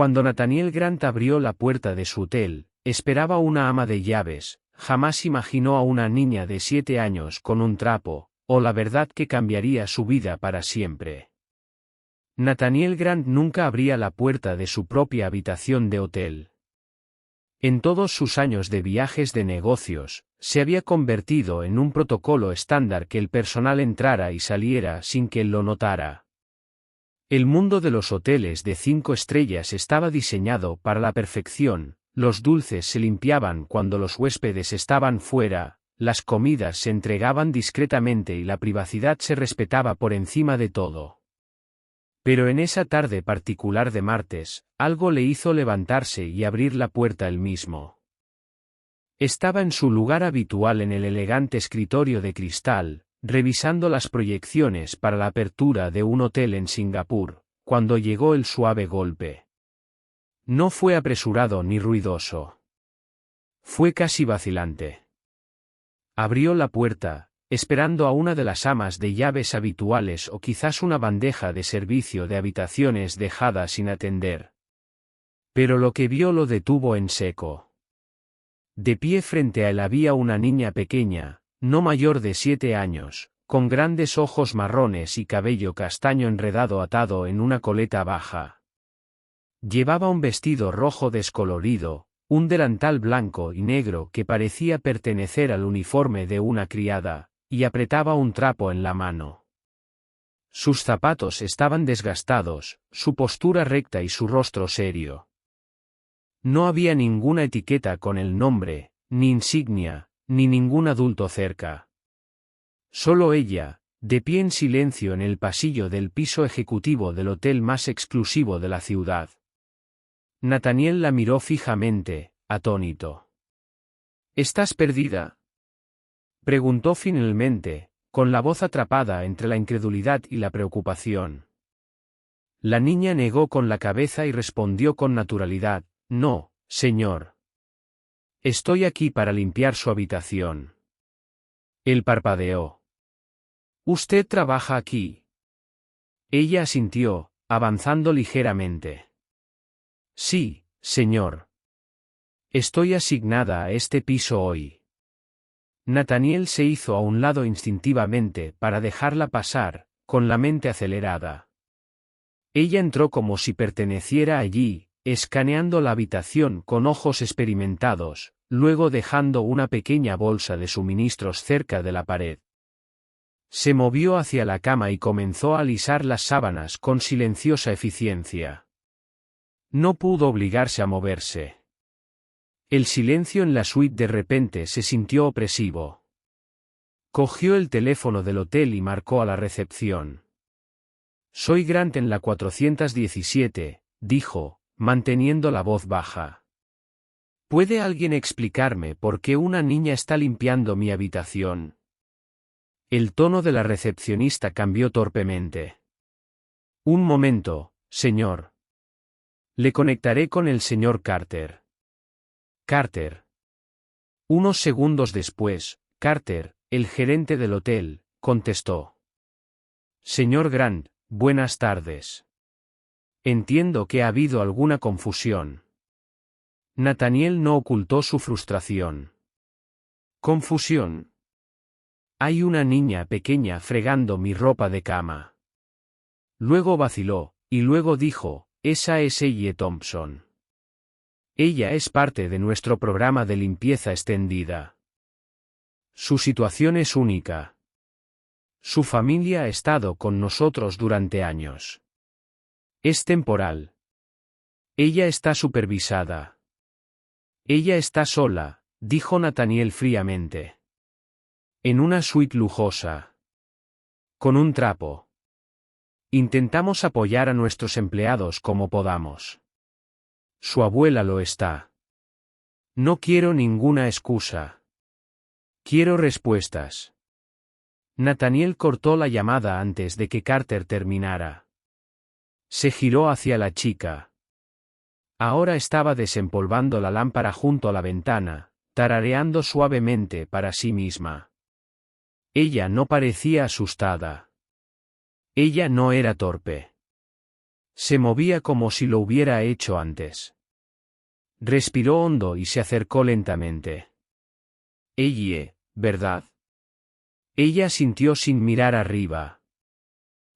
Cuando Nathaniel Grant abrió la puerta de su hotel, esperaba una ama de llaves, jamás imaginó a una niña de 7 años con un trapo, o la verdad que cambiaría su vida para siempre. Nathaniel Grant nunca abría la puerta de su propia habitación de hotel. En todos sus años de viajes de negocios, se había convertido en un protocolo estándar que el personal entrara y saliera sin que él lo notara. El mundo de los hoteles de 5 estrellas estaba diseñado para la perfección, los dulces se limpiaban cuando los huéspedes estaban fuera, las comidas se entregaban discretamente y la privacidad se respetaba por encima de todo. Pero en esa tarde particular de martes, algo le hizo levantarse y abrir la puerta él mismo. Estaba en su lugar habitual en el elegante escritorio de cristal, revisando las proyecciones para la apertura de un hotel en Singapur, cuando llegó el suave golpe. No fue apresurado ni ruidoso. Fue casi vacilante. Abrió la puerta, esperando a una de las amas de llaves habituales o quizás una bandeja de servicio de habitaciones dejada sin atender. Pero lo que vio lo detuvo en seco. De pie frente a él había una niña pequeña, no mayor de 7 años, con grandes ojos marrones y cabello castaño enredado atado en una coleta baja. Llevaba un vestido rojo descolorido, un delantal blanco y negro que parecía pertenecer al uniforme de una criada, y apretaba un trapo en la mano. Sus zapatos estaban desgastados, su postura recta y su rostro serio. No había ninguna etiqueta con el nombre, ni insignia, ni ningún adulto cerca. Solo ella, de pie en silencio en el pasillo del piso ejecutivo del hotel más exclusivo de la ciudad. Nathaniel la miró fijamente, atónito. ¿Estás perdida?, preguntó finalmente, con la voz atrapada entre la incredulidad y la preocupación. La niña negó con la cabeza y respondió con naturalidad: «No, señor. Estoy aquí para limpiar su habitación». Él parpadeó. «¿Usted trabaja aquí?». Ella asintió, avanzando ligeramente. «Sí, señor. Estoy asignada a este piso hoy». Nathaniel se hizo a un lado instintivamente para dejarla pasar, con la mente acelerada. Ella entró como si perteneciera allí, escaneando la habitación con ojos experimentados, luego dejando una pequeña bolsa de suministros cerca de la pared. Se movió hacia la cama y comenzó a alisar las sábanas con silenciosa eficiencia. No pudo obligarse a moverse. El silencio en la suite de repente se sintió opresivo. Cogió el teléfono del hotel y marcó a la recepción. «Soy Grant en la 417», dijo, manteniendo la voz baja. «¿Puede alguien explicarme por qué una niña está limpiando mi habitación?». El tono de la recepcionista cambió torpemente. «Un momento, señor. Le conectaré con el señor Carter». «Carter». Unos segundos después, Carter, el gerente del hotel, contestó. «Señor Grant, buenas tardes. Entiendo que ha habido alguna confusión». Nathaniel no ocultó su frustración. «¿Confusión? Hay una niña pequeña fregando mi ropa de cama». Luego vaciló, y luego dijo: «Esa es Ellie Thompson. Ella es parte de nuestro programa de limpieza extendida. Su situación es única. Su familia ha estado con nosotros durante años. Es temporal. Ella está supervisada». «Ella está sola», dijo Nathaniel fríamente. «En una suite lujosa. Con un trapo. Intentamos apoyar a nuestros empleados como podamos. Su abuela lo está. No quiero ninguna excusa. Quiero respuestas». Nathaniel cortó la llamada antes de que Carter terminara. Se giró hacia la chica. Ahora estaba desempolvando la lámpara junto a la ventana, tarareando suavemente para sí misma. Ella no parecía asustada. Ella no era torpe. Se movía como si lo hubiera hecho antes. Respiró hondo y se acercó lentamente. Ellie, ¿verdad? Ella sintió sin mirar arriba.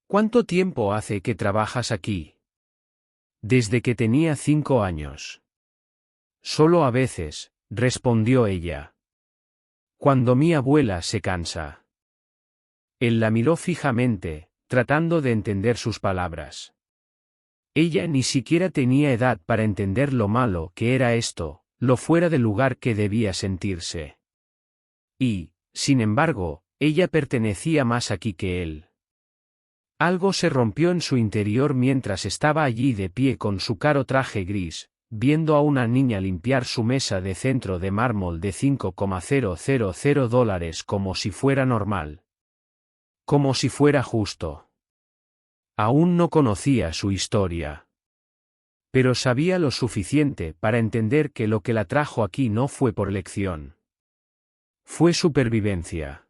¿Cuánto tiempo hace que trabajas aquí? Desde que tenía 5 años. Solo a veces, respondió ella. Cuando mi abuela se cansa. Él la miró fijamente, tratando de entender sus palabras. Ella ni siquiera tenía edad para entender lo malo que era esto, lo fuera de lugar que debía sentirse. Y, sin embargo, ella pertenecía más aquí que él. Algo se rompió en su interior mientras estaba allí de pie con su caro traje gris, viendo a una niña limpiar su mesa de centro de mármol de $5,000 como si fuera normal. Como si fuera justo. Aún no conocía su historia. Pero sabía lo suficiente para entender que lo que la trajo aquí no fue por elección. Fue supervivencia.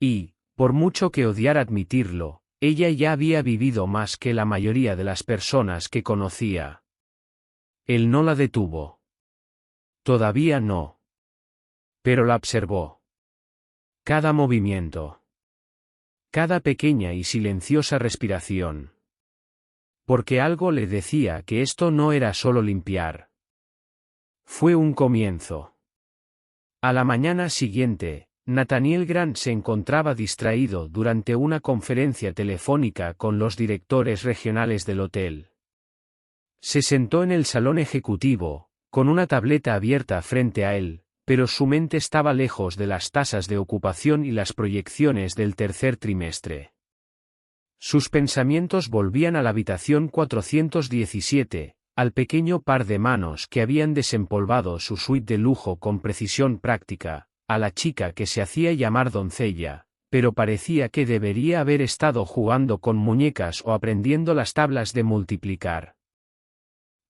Y, por mucho que odiara admitirlo, ella ya había vivido más que la mayoría de las personas que conocía. Él no la detuvo. Todavía no. Pero la observó. Cada movimiento. Cada pequeña y silenciosa respiración. Porque algo le decía que esto no era solo limpiar. Fue un comienzo. A la mañana siguiente, Nathaniel Grant se encontraba distraído durante una conferencia telefónica con los directores regionales del hotel. Se sentó en el salón ejecutivo, con una tableta abierta frente a él, pero su mente estaba lejos de las tasas de ocupación y las proyecciones del tercer trimestre. Sus pensamientos volvían a la habitación 417, al pequeño par de manos que habían desempolvado su suite de lujo con precisión práctica, a la chica que se hacía llamar doncella, pero parecía que debería haber estado jugando con muñecas o aprendiendo las tablas de multiplicar.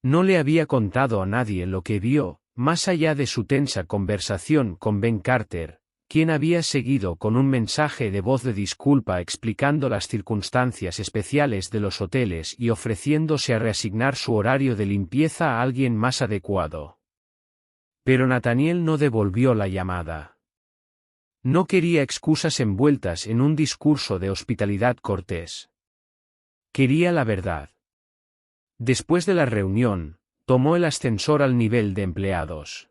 No le había contado a nadie lo que vio, más allá de su tensa conversación con Ben Carter, quien había seguido con un mensaje de voz de disculpa explicando las circunstancias especiales de los hoteles y ofreciéndose a reasignar su horario de limpieza a alguien más adecuado. Pero Nathaniel no devolvió la llamada. No quería excusas envueltas en un discurso de hospitalidad cortés. Quería la verdad. Después de la reunión, tomó el ascensor al nivel de empleados.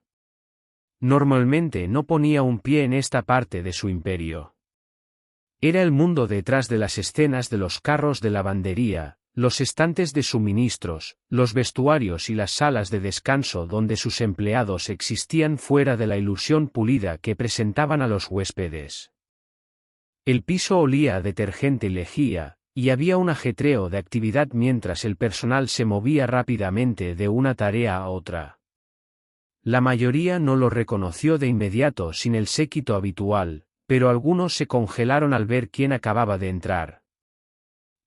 Normalmente no ponía un pie en esta parte de su imperio. Era el mundo detrás de las escenas de los carros de lavandería, los estantes de suministros, los vestuarios y las salas de descanso donde sus empleados existían fuera de la ilusión pulida que presentaban a los huéspedes. El piso olía a detergente y lejía, y había un ajetreo de actividad mientras el personal se movía rápidamente de una tarea a otra. La mayoría no lo reconoció de inmediato sin el séquito habitual, pero algunos se congelaron al ver quién acababa de entrar.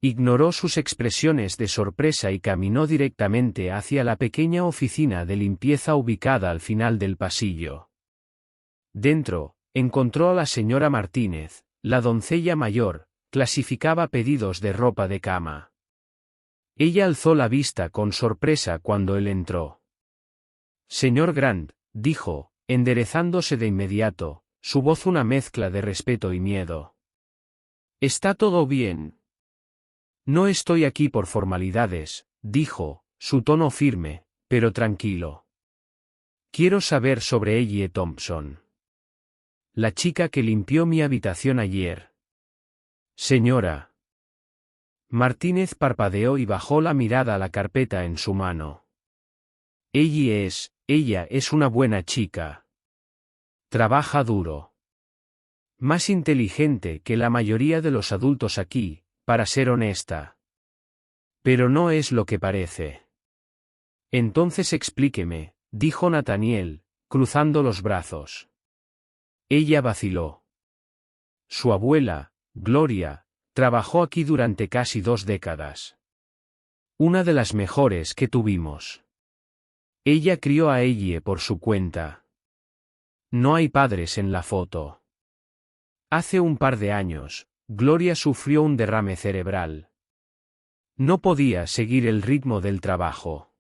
Ignoró sus expresiones de sorpresa y caminó directamente hacia la pequeña oficina de limpieza ubicada al final del pasillo. Dentro, encontró a la señora Martínez, la doncella mayor, clasificaba pedidos de ropa de cama. Ella alzó la vista con sorpresa cuando él entró. Señor Grant, dijo, enderezándose de inmediato, su voz una mezcla de respeto y miedo. ¿Está todo bien? No estoy aquí por formalidades, dijo, su tono firme, pero tranquilo. Quiero saber sobre Ellie Thompson. La chica que limpió mi habitación ayer. Señora. Martínez parpadeó y bajó la mirada a la carpeta en su mano. Ella es una buena chica. Trabaja duro. Más inteligente que la mayoría de los adultos aquí, para ser honesta. Pero no es lo que parece. Entonces explíqueme, dijo Nathaniel, cruzando los brazos. Ella vaciló. Su abuela, Gloria, trabajó aquí durante casi 2 décadas. Una de las mejores que tuvimos. Ella crió a Ellie por su cuenta. No hay padres en la foto. Hace un par de años, Gloria sufrió un derrame cerebral. No podía seguir el ritmo del trabajo.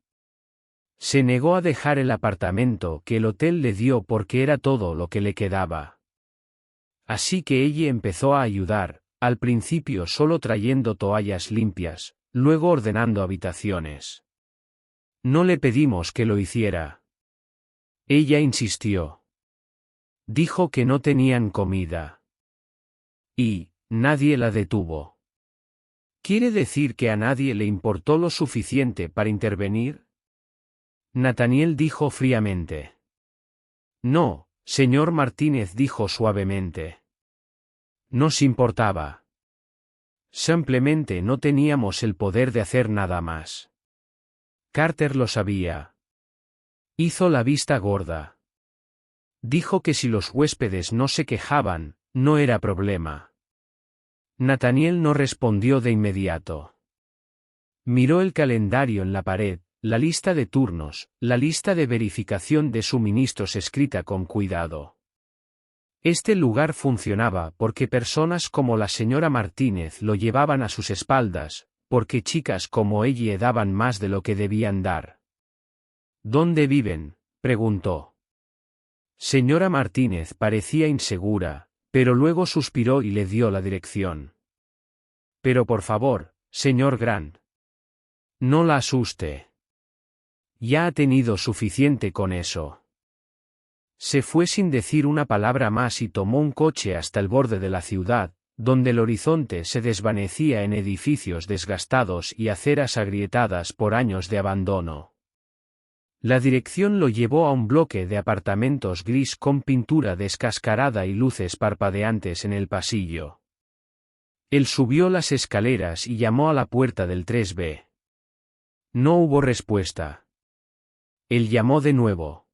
Se negó a dejar el apartamento que el hotel le dio porque era todo lo que le quedaba. Así que ella empezó a ayudar, al principio solo trayendo toallas limpias, luego ordenando habitaciones. No le pedimos que lo hiciera. Ella insistió. Dijo que no tenían comida. Y nadie la detuvo. ¿Quiere decir que a nadie le importó lo suficiente para intervenir? Nathaniel dijo fríamente. No, señor Martínez dijo suavemente. Nos importaba. Simplemente no teníamos el poder de hacer nada más. Carter lo sabía. Hizo la vista gorda. Dijo que si los huéspedes no se quejaban, no era problema. Nathaniel no respondió de inmediato. Miró el calendario en la pared, la lista de turnos, la lista de verificación de suministros escrita con cuidado. Este lugar funcionaba porque personas como la señora Martínez lo llevaban a sus espaldas, porque chicas como ella daban más de lo que debían dar. ¿Dónde viven?, preguntó. Señora Martínez parecía insegura, pero luego suspiró y le dio la dirección. Pero por favor, señor Grant. No la asuste. Ya ha tenido suficiente con eso. Se fue sin decir una palabra más y tomó un coche hasta el borde de la ciudad, donde el horizonte se desvanecía en edificios desgastados y aceras agrietadas por años de abandono. La dirección lo llevó a un bloque de apartamentos gris con pintura descascarada y luces parpadeantes en el pasillo. Él subió las escaleras y llamó a la puerta del 3B. No hubo respuesta. Él llamó de nuevo.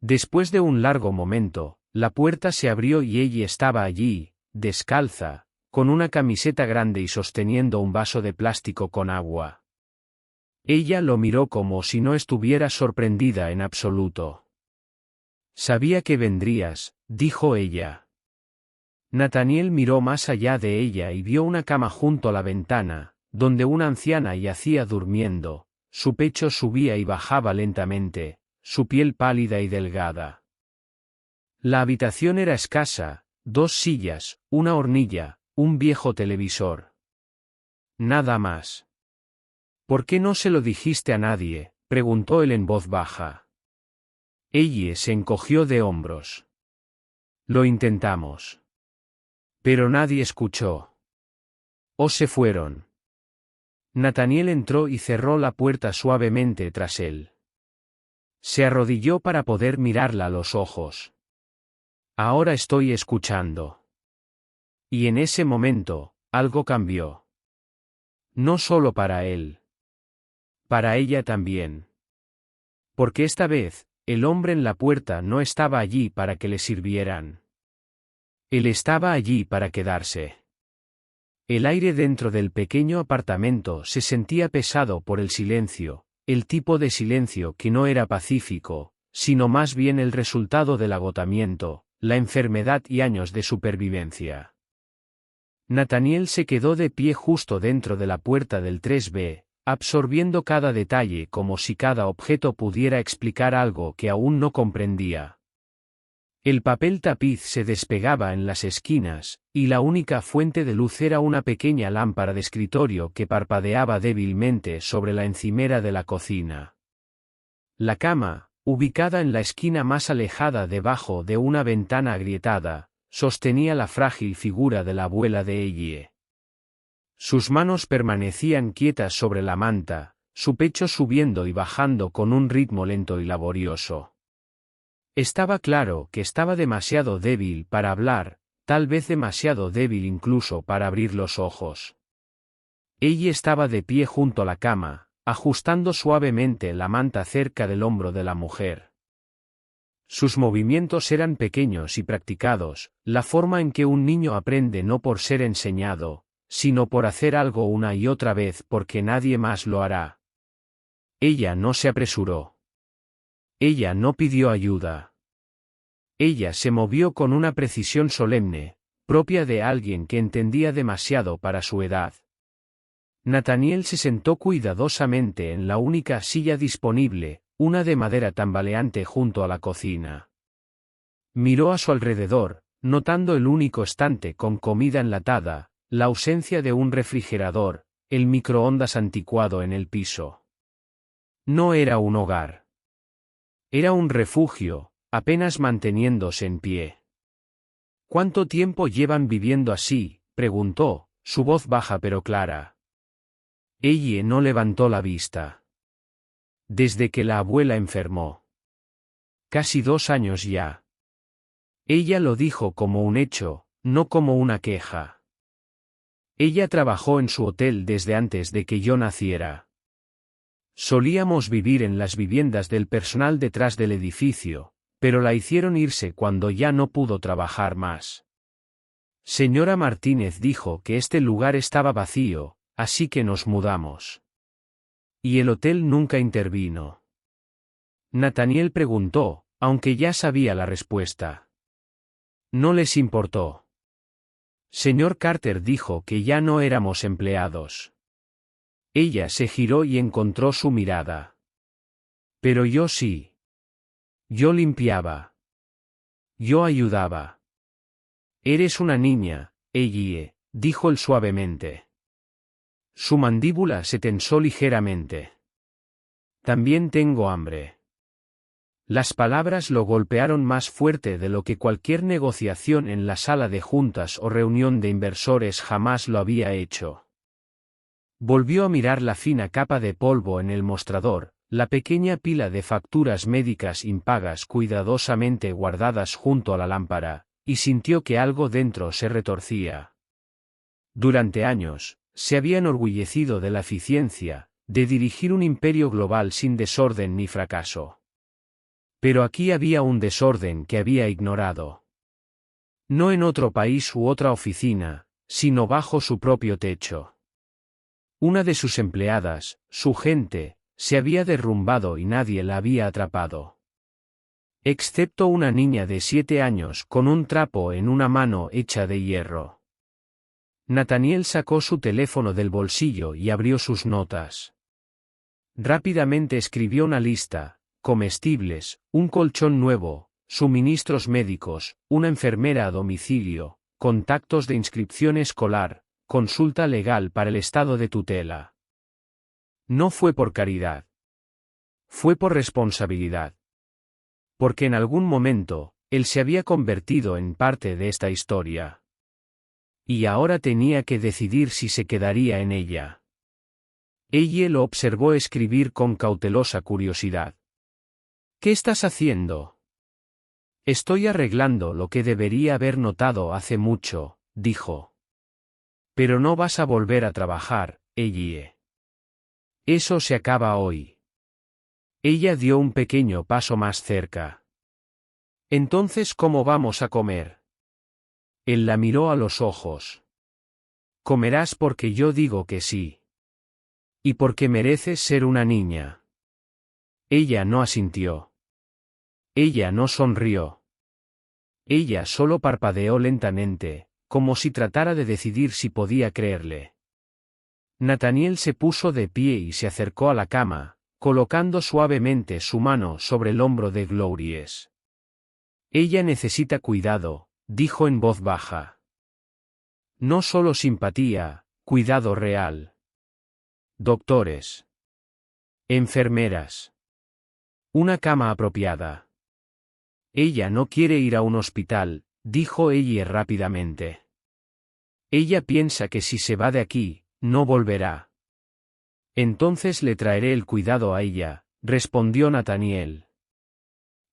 Después de un largo momento, la puerta se abrió y ella estaba allí, descalza, con una camiseta grande y sosteniendo un vaso de plástico con agua. Ella lo miró como si no estuviera sorprendida en absoluto. Sabía que vendrías, dijo ella. Nathaniel miró más allá de ella y vio una cama junto a la ventana, donde una anciana yacía durmiendo, su pecho subía y bajaba lentamente, su piel pálida y delgada. La habitación era escasa, 2 sillas, una hornilla, un viejo televisor. Nada más. ¿Por qué no se lo dijiste a nadie?, preguntó él en voz baja. Ella se encogió de hombros. Lo intentamos. Pero nadie escuchó. O se fueron. Nathaniel entró y cerró la puerta suavemente tras él. Se arrodilló para poder mirarla a los ojos. Ahora estoy escuchando. Y en ese momento, algo cambió. No solo para él. Para ella también. Porque esta vez, el hombre en la puerta no estaba allí para que le sirvieran. Él estaba allí para quedarse. El aire dentro del pequeño apartamento se sentía pesado por el silencio, el tipo de silencio que no era pacífico, sino más bien el resultado del agotamiento, la enfermedad y años de supervivencia. Nathaniel se quedó de pie justo dentro de la puerta del 3B, absorbiendo cada detalle como si cada objeto pudiera explicar algo que aún no comprendía. El papel tapiz se despegaba en las esquinas, y la única fuente de luz era una pequeña lámpara de escritorio que parpadeaba débilmente sobre la encimera de la cocina. La cama, ubicada en la esquina más alejada debajo de una ventana agrietada, sostenía la frágil figura de la abuela de Ellie. Sus manos permanecían quietas sobre la manta, su pecho subiendo y bajando con un ritmo lento y laborioso. Estaba claro que estaba demasiado débil para hablar, tal vez demasiado débil incluso para abrir los ojos. Ella estaba de pie junto a la cama, ajustando suavemente la manta cerca del hombro de la mujer. Sus movimientos eran pequeños y practicados, la forma en que un niño aprende no por ser enseñado, sino por hacer algo una y otra vez porque nadie más lo hará. Ella no se apresuró. Ella no pidió ayuda. Ella se movió con una precisión solemne, propia de alguien que entendía demasiado para su edad. Nathaniel se sentó cuidadosamente en la única silla disponible, una de madera tambaleante junto a la cocina. Miró a su alrededor, notando el único estante con comida enlatada, la ausencia de un refrigerador, el microondas anticuado en el piso. No era un hogar. Era un refugio, apenas manteniéndose en pie. ¿Cuánto tiempo llevan viviendo así?, preguntó, su voz baja pero clara. Ella no levantó la vista. Desde que la abuela enfermó. Casi 2 años ya. Ella lo dijo como un hecho, no como una queja. Ella trabajó en su hotel desde antes de que yo naciera. Solíamos vivir en las viviendas del personal detrás del edificio, pero la hicieron irse cuando ya no pudo trabajar más. Señora Martínez dijo que este lugar estaba vacío, así que nos mudamos. Y el hotel nunca intervino. Nathaniel preguntó, aunque ya sabía la respuesta. No les importó. Señor Carter dijo que ya no éramos empleados. Ella se giró y encontró su mirada. Pero yo sí. Yo limpiaba. Yo ayudaba. Eres una niña, Ellie, dijo él suavemente. Su mandíbula se tensó ligeramente. También tengo hambre. Las palabras lo golpearon más fuerte de lo que cualquier negociación en la sala de juntas o reunión de inversores jamás lo había hecho. Volvió a mirar la fina capa de polvo en el mostrador, la pequeña pila de facturas médicas impagas cuidadosamente guardadas junto a la lámpara, y sintió que algo dentro se retorcía. Durante años, se había enorgullecido de la eficiencia, de dirigir un imperio global sin desorden ni fracaso. Pero aquí había un desorden que había ignorado. No en otro país u otra oficina, sino bajo su propio techo. Una de sus empleadas, su gente, se había derrumbado y nadie la había atrapado. Excepto una niña de 7 años con un trapo en una mano hecha de hierro. Nathaniel sacó su teléfono del bolsillo y abrió sus notas. Rápidamente escribió una lista: comestibles, un colchón nuevo, suministros médicos, una enfermera a domicilio, contactos de inscripción escolar, consulta legal para el estado de tutela. No fue por caridad. Fue por responsabilidad. Porque en algún momento, él se había convertido en parte de esta historia. Y ahora tenía que decidir si se quedaría en ella. Ella lo observó escribir con cautelosa curiosidad. ¿Qué estás haciendo? Estoy arreglando lo que debería haber notado hace mucho, dijo. Pero no vas a volver a trabajar, Ellie. Eso se acaba hoy. Ella dio un pequeño paso más cerca. Entonces, ¿cómo vamos a comer? Él la miró a los ojos. Comerás porque yo digo que sí. Y porque mereces ser una niña. Ella no asintió. Ella no sonrió. Ella solo parpadeó lentamente, como si tratara de decidir si podía creerle. Nathaniel se puso de pie y se acercó a la cama, colocando suavemente su mano sobre el hombro de Glorious. Ella necesita cuidado, dijo en voz baja. No solo simpatía, cuidado real. Doctores. Enfermeras. Una cama apropiada. Ella no quiere ir a un hospital, dijo ella rápidamente. Ella piensa que si se va de aquí, no volverá. Entonces le traeré el cuidado a ella, respondió Nathaniel.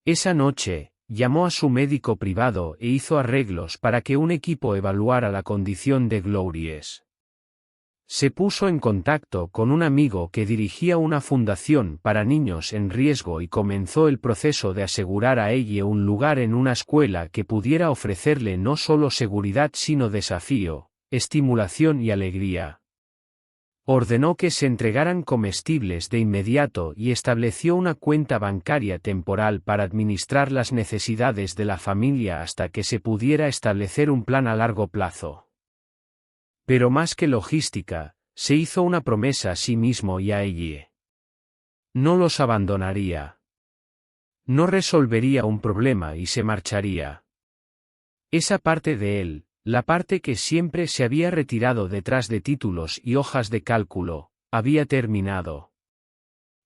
Esa noche, llamó a su médico privado e hizo arreglos para que un equipo evaluara la condición de Glorious. Se puso en contacto con un amigo que dirigía una fundación para niños en riesgo y comenzó el proceso de asegurar a ella un lugar en una escuela que pudiera ofrecerle no solo seguridad sino desafío, estimulación y alegría. Ordenó que se entregaran comestibles de inmediato y estableció una cuenta bancaria temporal para administrar las necesidades de la familia hasta que se pudiera establecer un plan a largo plazo. Pero más que logística, Se hizo una promesa a sí mismo y a ella. No los abandonaría. No resolvería un problema y se marcharía. Esa parte de él, la parte que siempre se había retirado detrás de títulos y hojas de cálculo, había terminado.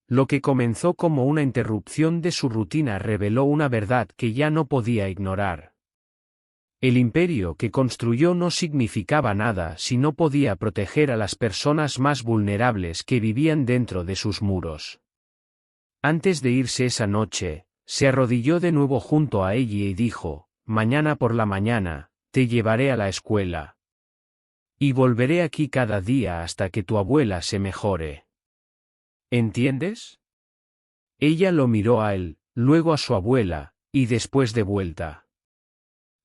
Lo que comenzó como una interrupción de su rutina reveló una verdad que ya no podía ignorar. El imperio que construyó no significaba nada si no podía proteger a las personas más vulnerables que vivían dentro de sus muros. Antes de irse esa noche, se arrodilló de nuevo junto a ella y dijo: «Mañana por la mañana, te llevaré a la escuela. Y volveré aquí cada día hasta que tu abuela se mejore. ¿Entiendes?» Ella lo miró a él, luego a su abuela, y después de vuelta.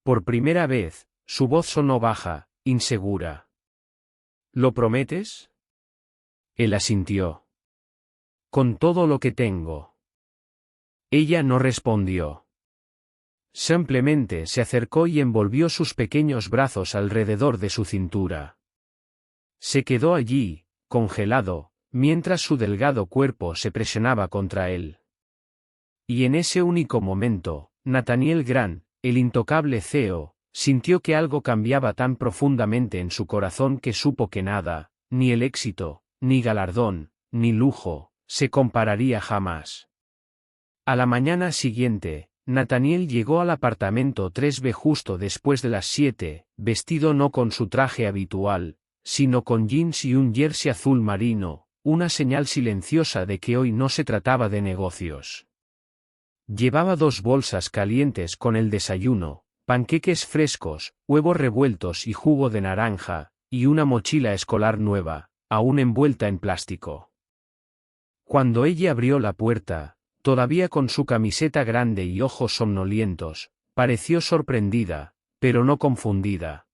Por primera vez, su voz sonó baja, insegura. «¿Lo prometes?» Él asintió. «Con todo lo que tengo». Ella no respondió. Simplemente se acercó y envolvió sus pequeños brazos alrededor de su cintura. Se quedó allí, congelado, mientras su delgado cuerpo se presionaba contra él. Y en ese único momento, Nathaniel Grant, el intocable CEO, sintió que algo cambiaba tan profundamente en su corazón que supo que nada, ni el éxito, ni galardón, ni lujo, se compararía jamás. A la mañana siguiente, Nathaniel llegó al apartamento 3B justo después de las 7, vestido no con su traje habitual, sino con jeans y un jersey azul marino, una señal silenciosa de que hoy no se trataba de negocios. Llevaba 2 bolsas calientes con el desayuno, panqueques frescos, huevos revueltos y jugo de naranja, y una mochila escolar nueva, aún envuelta en plástico. Cuando ella abrió la puerta, todavía con su camiseta grande y ojos somnolientos, pareció sorprendida, pero no confundida.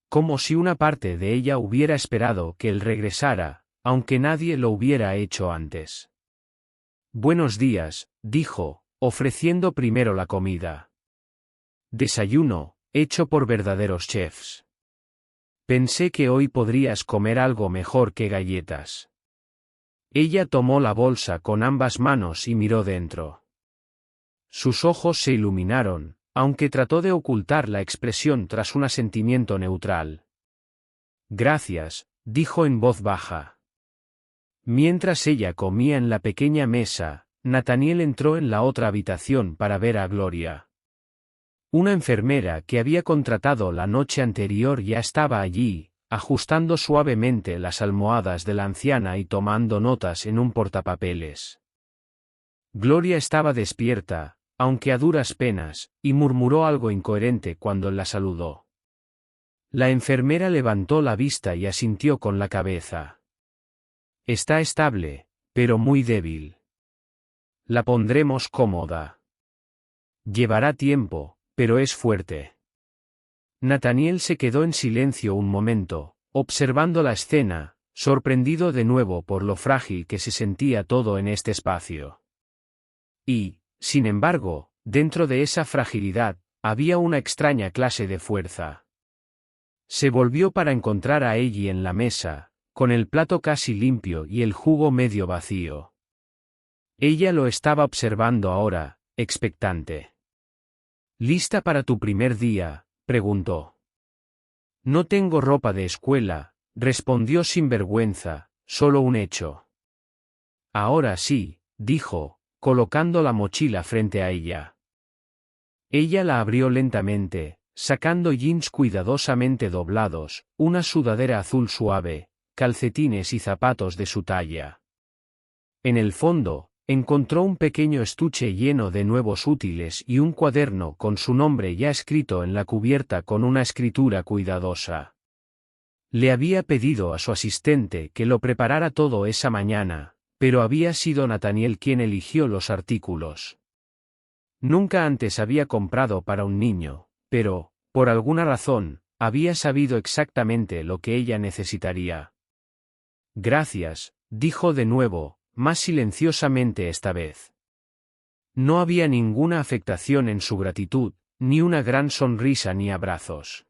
Como si una parte de ella hubiera esperado que él regresara, aunque nadie lo hubiera hecho antes. «Buenos días», dijo, ofreciendo primero la comida. «Desayuno, hecho por verdaderos chefs. Pensé que hoy podrías comer algo mejor que galletas». Ella tomó la bolsa con ambas manos y miró dentro. Sus ojos se iluminaron, aunque trató de ocultar la expresión tras un asentimiento neutral. «Gracias», dijo en voz baja. Mientras ella comía en la pequeña mesa, Nathaniel entró en la otra habitación para ver a Gloria. Una enfermera que había contratado la noche anterior ya estaba allí, ajustando suavemente las almohadas de la anciana y tomando notas en un portapapeles. Gloria estaba despierta, aunque a duras penas, y murmuró algo incoherente cuando la saludó. La enfermera levantó la vista y asintió con la cabeza. «Está estable, pero muy débil. La pondremos cómoda. Llevará tiempo, pero es fuerte». Nathaniel se quedó en silencio un momento, observando la escena, sorprendido de nuevo por lo frágil que se sentía todo en este espacio. Y, sin embargo, dentro de esa fragilidad, había una extraña clase de fuerza. Se volvió para encontrar a Ellie en la mesa, con el plato casi limpio y el jugo medio vacío. Ella lo estaba observando ahora, expectante. «¿Lista para tu primer día?», preguntó. «No tengo ropa de escuela», respondió sin vergüenza, «solo un hecho». «Ahora sí», dijo, colocando la mochila frente a ella. Ella la abrió lentamente, sacando jeans cuidadosamente doblados, una sudadera azul suave, calcetines y zapatos de su talla. En el fondo, encontró un pequeño estuche lleno de nuevos útiles y un cuaderno con su nombre ya escrito en la cubierta con una escritura cuidadosa. Le había pedido a su asistente que lo preparara todo esa mañana, pero había sido Nathaniel quien eligió los artículos. Nunca antes había comprado para un niño, pero, por alguna razón, había sabido exactamente lo que ella necesitaría. «Gracias», dijo de nuevo, más silenciosamente esta vez. No había ninguna afectación en su gratitud, ni una gran sonrisa ni abrazos.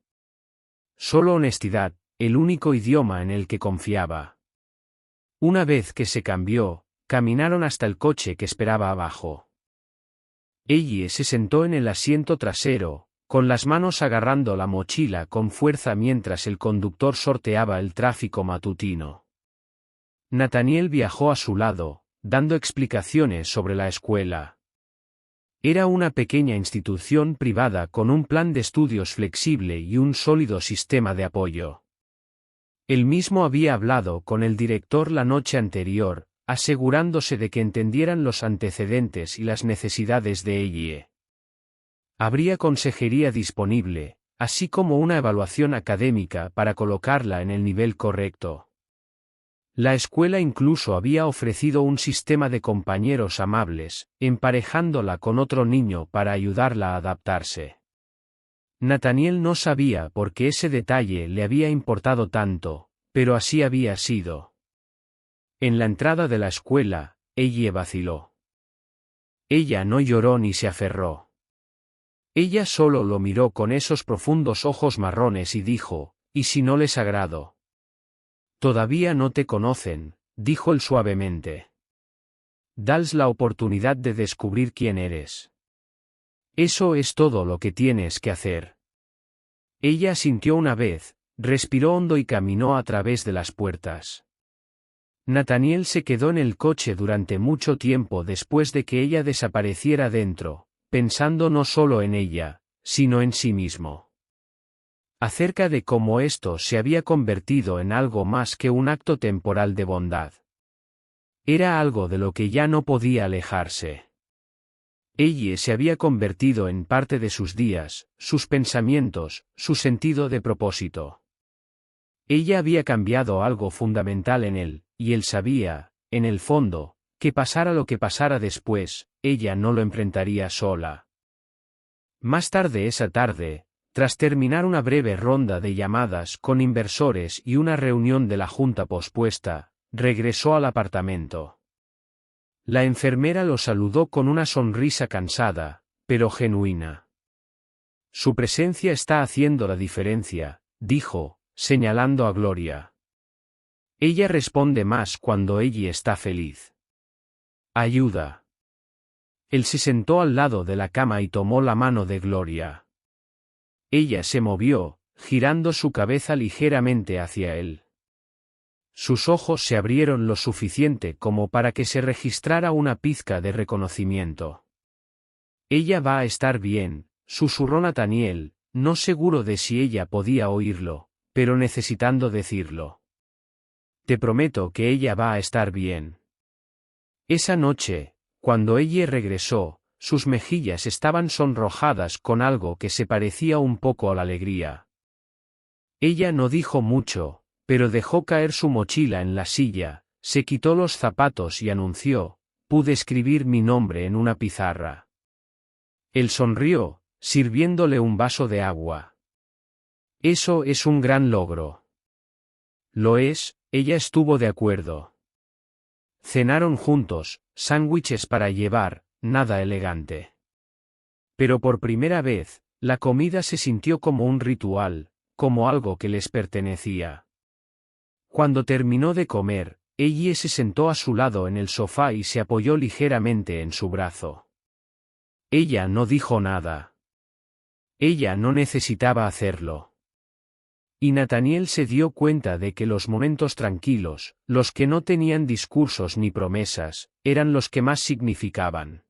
Solo honestidad, el único idioma en el que confiaba. Una vez que se cambió, caminaron hasta el coche que esperaba abajo. Ellie se sentó en el asiento trasero, con las manos agarrando la mochila con fuerza mientras el conductor sorteaba el tráfico matutino. Nathaniel viajó a su lado, dando explicaciones sobre la escuela. Era una pequeña institución privada con un plan de estudios flexible y un sólido sistema de apoyo. Él mismo había hablado con el director la noche anterior, asegurándose de que entendieran los antecedentes y las necesidades de Ellie. Habría consejería disponible, así como una evaluación académica para colocarla en el nivel correcto. La escuela incluso había ofrecido un sistema de compañeros amables, emparejándola con otro niño para ayudarla a adaptarse. Nathaniel no sabía por qué ese detalle le había importado tanto, pero así había sido. En la entrada de la escuela, Ellie vaciló. Ella no lloró ni se aferró. Ella solo lo miró con esos profundos ojos marrones y dijo, ¿y si no les agrado? Todavía no te conocen, dijo él suavemente. Dales la oportunidad de descubrir quién eres. Eso es todo lo que tienes que hacer. Ella asintió una vez, respiró hondo y caminó a través de las puertas. Nathaniel se quedó en el coche durante mucho tiempo después de que ella desapareciera dentro, pensando no solo en ella, sino en sí mismo. Acerca de cómo esto se había convertido en algo más que un acto temporal de bondad. Era algo de lo que ya no podía alejarse. Ellie se había convertido en parte de sus días, sus pensamientos, su sentido de propósito. Ella había cambiado algo fundamental en él, y él sabía, en el fondo, que pasara lo que pasara después, ella no lo enfrentaría sola. Más tarde esa tarde, tras terminar una breve ronda de llamadas con inversores y una reunión de la junta pospuesta, regresó al apartamento. La enfermera lo saludó con una sonrisa cansada, pero genuina. Su presencia está haciendo la diferencia, dijo, señalando a Gloria. Ella responde más cuando Ellie está feliz. Ayuda. Él se sentó al lado de la cama y tomó la mano de Gloria. Ella se movió, girando su cabeza ligeramente hacia él. Sus ojos se abrieron lo suficiente como para que se registrara una pizca de reconocimiento. Ella va a estar bien, susurró Nathaniel, no seguro de si ella podía oírlo, pero necesitando decirlo. Te prometo que ella va a estar bien. Esa noche, cuando ella regresó, sus mejillas estaban sonrojadas con algo que se parecía un poco a la alegría. Ella no dijo mucho, pero dejó caer su mochila en la silla, se quitó los zapatos y anunció, pude escribir mi nombre en una pizarra. Él sonrió, sirviéndole un vaso de agua. Eso es un gran logro. Lo es, ella estuvo de acuerdo. Cenaron juntos, sándwiches para llevar, nada elegante. Pero por primera vez, la comida se sintió como un ritual, como algo que les pertenecía. Cuando terminó de comer, Ellie se sentó a su lado en el sofá y se apoyó ligeramente en su brazo. Ella no dijo nada. Ella no necesitaba hacerlo. Y Nathaniel se dio cuenta de que los momentos tranquilos, los que no tenían discursos ni promesas, eran los que más significaban.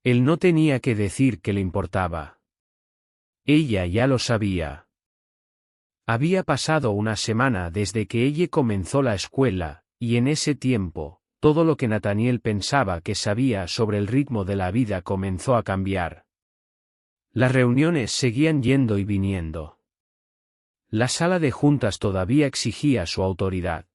Él no tenía que decir que le importaba. Ella ya lo sabía. Había pasado una semana desde que ella comenzó la escuela, y en ese tiempo, todo lo que Nathaniel pensaba que sabía sobre el ritmo de la vida comenzó a cambiar. Las reuniones seguían yendo y viniendo. La sala de juntas todavía exigía su autoridad.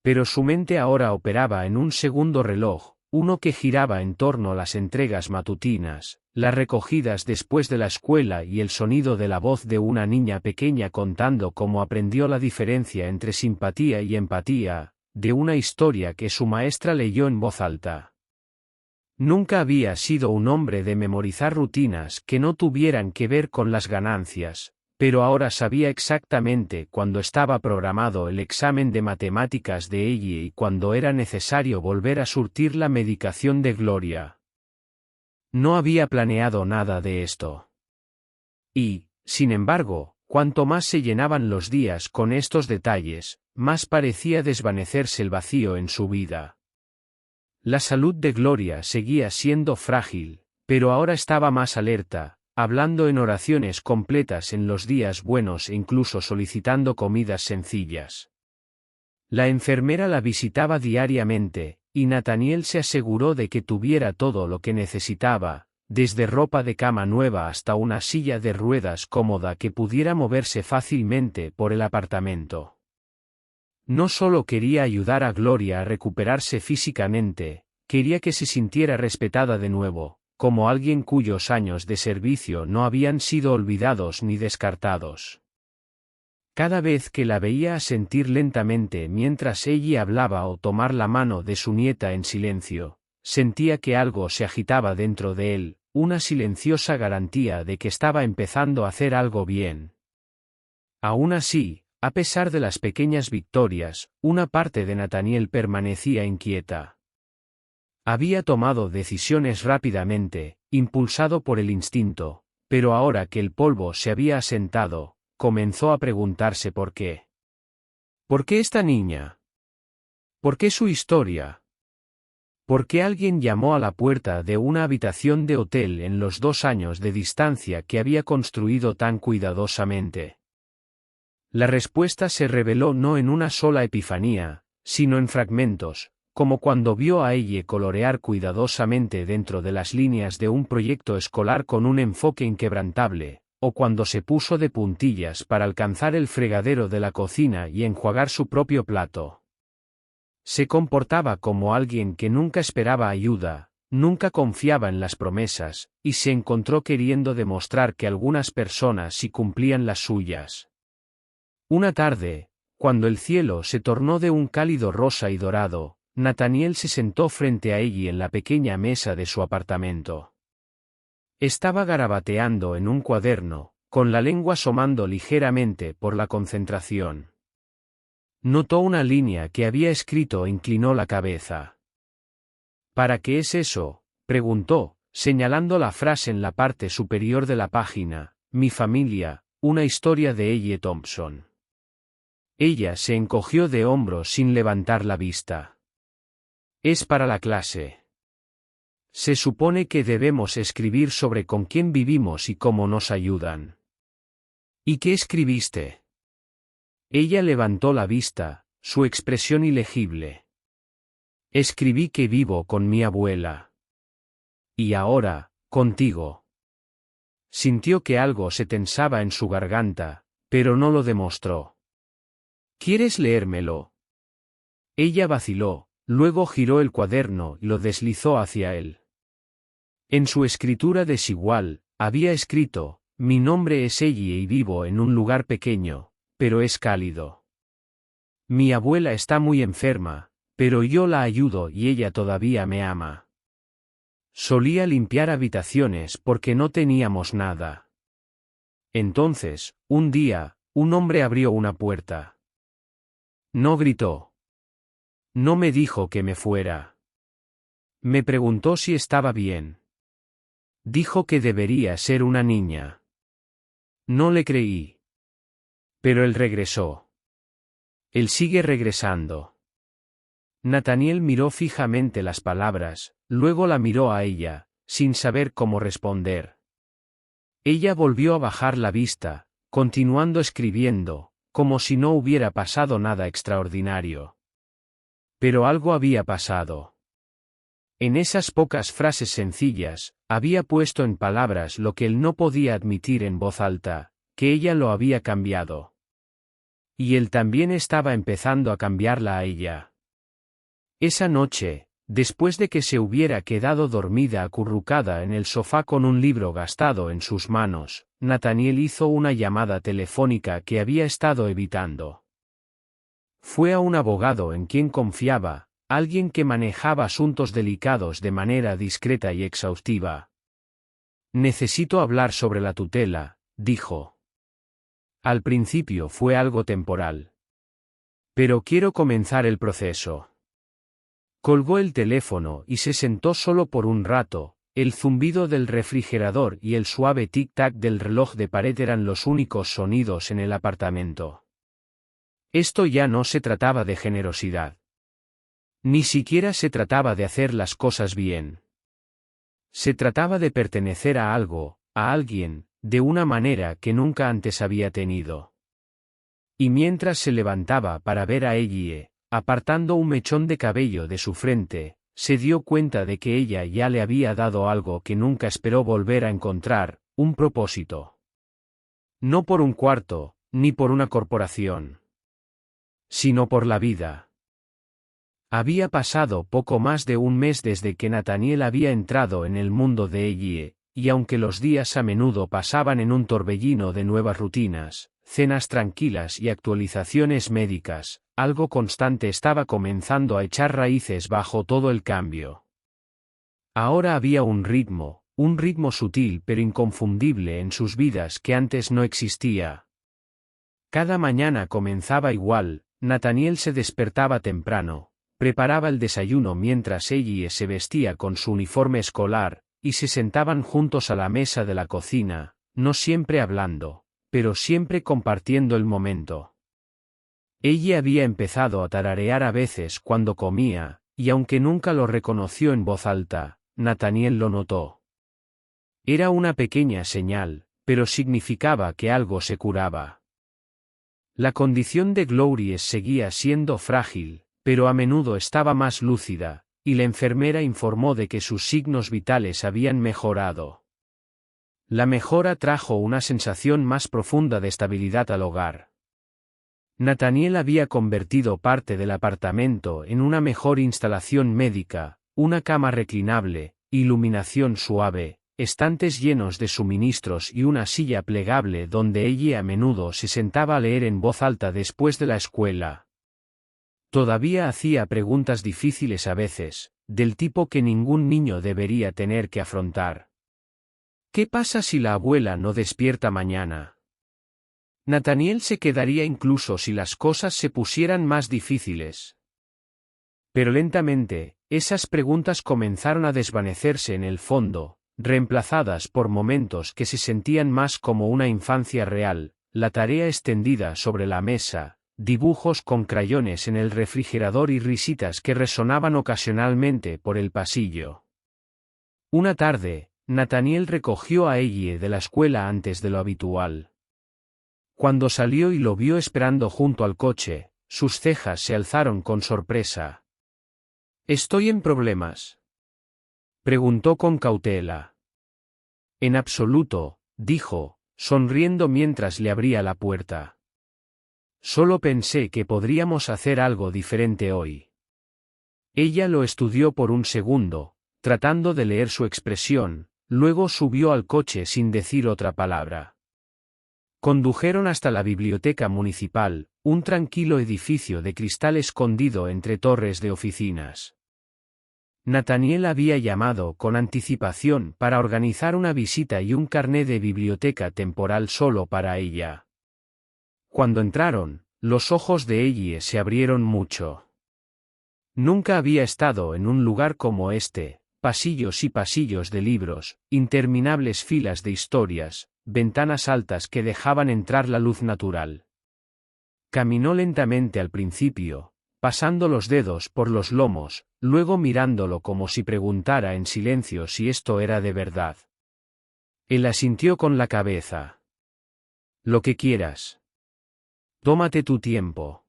Pero su mente ahora operaba en un segundo reloj, uno que giraba en torno a las entregas matutinas, las recogidas después de la escuela y el sonido de la voz de una niña pequeña contando cómo aprendió la diferencia entre simpatía y empatía, de una historia que su maestra leyó en voz alta. Nunca había sido un hombre de memorizar rutinas que no tuvieran que ver con las ganancias, pero ahora sabía exactamente cuándo estaba programado el examen de matemáticas de ella y cuándo era necesario volver a surtir la medicación de Gloria. No había planeado nada de esto. Y, sin embargo, cuanto más se llenaban los días con estos detalles, más parecía desvanecerse el vacío en su vida. La salud de Gloria seguía siendo frágil, pero ahora estaba más alerta, hablando en oraciones completas en los días buenos e incluso solicitando comidas sencillas. La enfermera la visitaba diariamente, y Nathaniel se aseguró de que tuviera todo lo que necesitaba, desde ropa de cama nueva hasta una silla de ruedas cómoda que pudiera moverse fácilmente por el apartamento. No solo quería ayudar a Gloria a recuperarse físicamente, quería que se sintiera respetada de nuevo, como alguien cuyos años de servicio no habían sido olvidados ni descartados. Cada vez que la veía asentir lentamente mientras ella hablaba o tomar la mano de su nieta en silencio, sentía que algo se agitaba dentro de él, una silenciosa garantía de que estaba empezando a hacer algo bien. Aún así, a pesar de las pequeñas victorias, una parte de Nathaniel permanecía inquieta. Había tomado decisiones rápidamente, impulsado por el instinto, pero ahora que el polvo se había asentado, comenzó a preguntarse por qué. ¿Por qué esta niña? ¿Por qué su historia? ¿Por qué alguien llamó a la puerta de una habitación de hotel en los 2 años de distancia que había construido tan cuidadosamente? La respuesta se reveló no en una sola epifanía, sino en fragmentos, como cuando vio a ella colorear cuidadosamente dentro de las líneas de un proyecto escolar con un enfoque inquebrantable, o cuando se puso de puntillas para alcanzar el fregadero de la cocina y enjuagar su propio plato. Se comportaba como alguien que nunca esperaba ayuda, nunca confiaba en las promesas, y se encontró queriendo demostrar que algunas personas sí cumplían las suyas. Una tarde, cuando el cielo se tornó de un cálido rosa y dorado, Nathaniel se sentó frente a ella en la pequeña mesa de su apartamento. Estaba garabateando en un cuaderno, con la lengua asomando ligeramente por la concentración. Notó una línea que había escrito e inclinó la cabeza. ¿Para qué es eso?, preguntó, señalando la frase en la parte superior de la página, mi familia, una historia de Ellie Thompson. Ella se encogió de hombros sin levantar la vista. Es para la clase. Se supone que debemos escribir sobre con quién vivimos y cómo nos ayudan. ¿Y qué escribiste? Ella levantó la vista, su expresión ilegible. Escribí que vivo con mi abuela. Y ahora, contigo. Sintió que algo se tensaba en su garganta, pero no lo demostró. ¿Quieres leérmelo? Ella vaciló, luego giró el cuaderno y lo deslizó hacia él. En su escritura desigual, había escrito, mi nombre es Ellie y vivo en un lugar pequeño, pero es cálido. Mi abuela está muy enferma, pero yo la ayudo y ella todavía me ama. Solía limpiar habitaciones porque no teníamos nada. Entonces, un día, un hombre abrió una puerta. No gritó. No me dijo que me fuera. Me preguntó si estaba bien. Dijo que debería ser una niña. No le creí. Pero él regresó. Él sigue regresando. Nathaniel miró fijamente las palabras, luego la miró a ella, sin saber cómo responder. Ella volvió a bajar la vista, continuando escribiendo, como si no hubiera pasado nada extraordinario. Pero algo había pasado. En esas pocas frases sencillas, había puesto en palabras lo que él no podía admitir en voz alta, que ella lo había cambiado. Y él también estaba empezando a cambiarla a ella. Esa noche, después de que se hubiera quedado dormida acurrucada en el sofá con un libro gastado en sus manos, Nathaniel hizo una llamada telefónica que había estado evitando. Fue a un abogado en quien confiaba, alguien que manejaba asuntos delicados de manera discreta y exhaustiva. Necesito hablar sobre la tutela, dijo. Al principio fue algo temporal. Pero quiero comenzar el proceso. Colgó el teléfono y se sentó solo por un rato. El zumbido del refrigerador y el suave tic-tac del reloj de pared eran los únicos sonidos en el apartamento. Esto ya no se trataba de generosidad. Ni siquiera se trataba de hacer las cosas bien. Se trataba de pertenecer a algo, a alguien, de una manera que nunca antes había tenido. Y mientras se levantaba para ver a Ellie, apartando un mechón de cabello de su frente, se dio cuenta de que ella ya le había dado algo que nunca esperó volver a encontrar, un propósito. No por un cuarto, ni por una corporación, sino por la vida. Había pasado poco más de un mes desde que Nathaniel había entrado en el mundo de Ellie, y aunque los días a menudo pasaban en un torbellino de nuevas rutinas, cenas tranquilas y actualizaciones médicas, algo constante estaba comenzando a echar raíces bajo todo el cambio. Ahora había un ritmo sutil pero inconfundible en sus vidas que antes no existía. Cada mañana comenzaba igual. Nathaniel se despertaba temprano, preparaba el desayuno mientras Ellie se vestía con su uniforme escolar, y se sentaban juntos a la mesa de la cocina, no siempre hablando, pero siempre compartiendo el momento. Ella había empezado a tararear a veces cuando comía, y aunque nunca lo reconoció en voz alta, Nathaniel lo notó. Era una pequeña señal, pero significaba que algo se curaba. La condición de Glories seguía siendo frágil, pero a menudo estaba más lúcida, y la enfermera informó de que sus signos vitales habían mejorado. La mejora trajo una sensación más profunda de estabilidad al hogar. Nathaniel había convertido parte del apartamento en una mejor instalación médica, una cama reclinable, iluminación suave, estantes llenos de suministros y una silla plegable donde ella a menudo se sentaba a leer en voz alta después de la escuela. Todavía hacía preguntas difíciles a veces, del tipo que ningún niño debería tener que afrontar. ¿Qué pasa si la abuela no despierta mañana? Nathaniel se quedaría incluso si las cosas se pusieran más difíciles. Pero lentamente, esas preguntas comenzaron a desvanecerse en el fondo, reemplazadas por momentos que se sentían más como una infancia real, la tarea extendida sobre la mesa, dibujos con crayones en el refrigerador y risitas que resonaban ocasionalmente por el pasillo. Una tarde, Nathaniel recogió a Ellie de la escuela antes de lo habitual. Cuando salió y lo vio esperando junto al coche, sus cejas se alzaron con sorpresa. ¿Estoy en problemas?, preguntó con cautela. En absoluto, dijo, sonriendo mientras le abría la puerta. Solo pensé que podríamos hacer algo diferente hoy. Ella lo estudió por un segundo, tratando de leer su expresión, luego subió al coche sin decir otra palabra. Condujeron hasta la biblioteca municipal, un tranquilo edificio de cristal escondido entre torres de oficinas. Nathaniel había llamado con anticipación para organizar una visita y un carné de biblioteca temporal solo para ella. Cuando entraron, los ojos de Ellie se abrieron mucho. Nunca había estado en un lugar como este, pasillos y pasillos de libros, interminables filas de historias, ventanas altas que dejaban entrar la luz natural. Caminó lentamente al principio, pasando los dedos por los lomos, luego mirándolo como si preguntara en silencio si esto era de verdad. Él asintió con la cabeza. Lo que quieras. Tómate tu tiempo.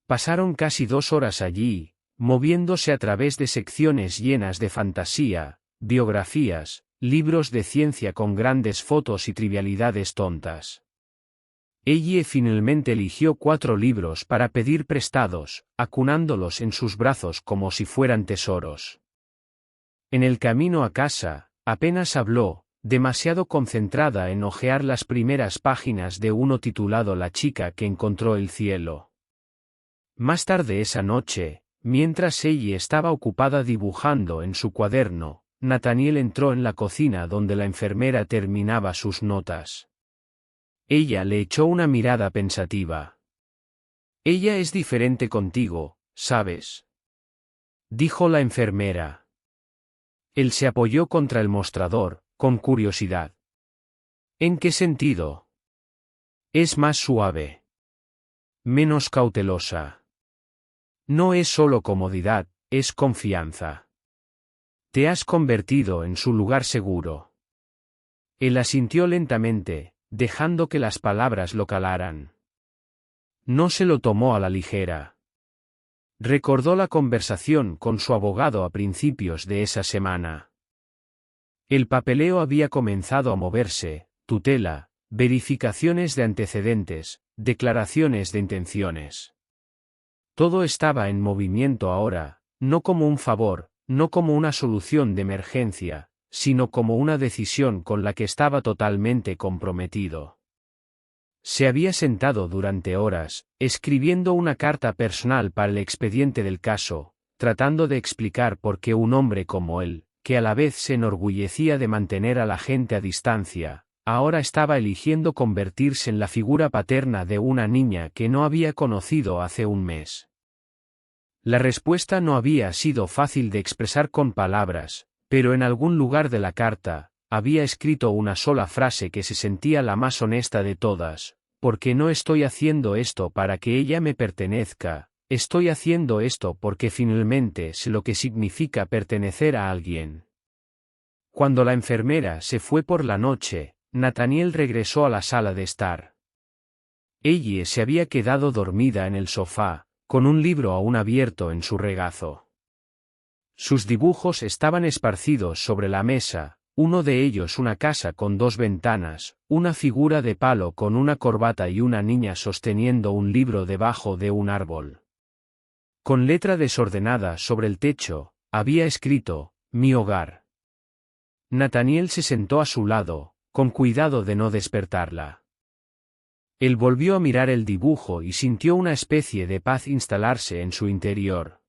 Pasaron casi 2 horas allí, moviéndose a través de secciones llenas de fantasía, biografías, libros de ciencia con grandes fotos y trivialidades tontas. Ellie finalmente eligió 4 libros para pedir prestados, acunándolos en sus brazos como si fueran tesoros. En el camino a casa, apenas habló, demasiado concentrada en hojear las primeras páginas de uno titulado La chica que encontró el cielo. Más tarde esa noche, mientras Ellie estaba ocupada dibujando en su cuaderno, Nathaniel entró en la cocina donde la enfermera terminaba sus notas. Ella le echó una mirada pensativa. Ella es diferente contigo, ¿sabes? Dijo la enfermera. Él se apoyó contra el mostrador, con curiosidad. ¿En qué sentido? Es más suave. Menos cautelosa. No es solo comodidad, es confianza. Te has convertido en su lugar seguro. Él asintió lentamente, dejando que las palabras lo calaran. No se lo tomó a la ligera. Recordó la conversación con su abogado a principios de esa semana. El papeleo había comenzado a moverse, tutela, verificaciones de antecedentes, declaraciones de intenciones. Todo estaba en movimiento ahora, no como un favor, no como una solución de emergencia, sino como una decisión con la que estaba totalmente comprometido. Se había sentado durante horas, escribiendo una carta personal para el expediente del caso, tratando de explicar por qué un hombre como él, que a la vez se enorgullecía de mantener a la gente a distancia, ahora estaba eligiendo convertirse en la figura paterna de una niña que no había conocido hace un mes. La respuesta no había sido fácil de expresar con palabras, pero en algún lugar de la carta, había escrito una sola frase que se sentía la más honesta de todas: porque no estoy haciendo esto para que ella me pertenezca, estoy haciendo esto porque finalmente sé lo que significa pertenecer a alguien. Cuando la enfermera se fue por la noche, Nathaniel regresó a la sala de estar. Ella se había quedado dormida en el sofá, con un libro aún abierto en su regazo. Sus dibujos estaban esparcidos sobre la mesa, uno de ellos una casa con 2 ventanas, una figura de palo con una corbata y una niña sosteniendo un libro debajo de un árbol. Con letra desordenada sobre el techo, había escrito: mi hogar. Nathaniel se sentó a su lado, con cuidado de no despertarla. Él volvió a mirar el dibujo y sintió una especie de paz instalarse en su interior.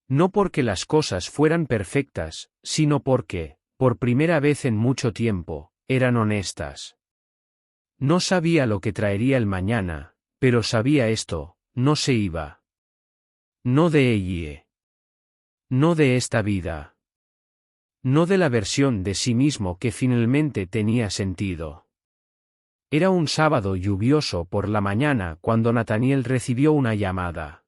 No porque las cosas fueran perfectas, sino porque, por primera vez en mucho tiempo, eran honestas. No sabía lo que traería el mañana, pero sabía esto: no se iba. No de ella. No de esta vida. No de la versión de sí mismo que finalmente tenía sentido. Era un sábado lluvioso por la mañana cuando Nathaniel recibió una llamada.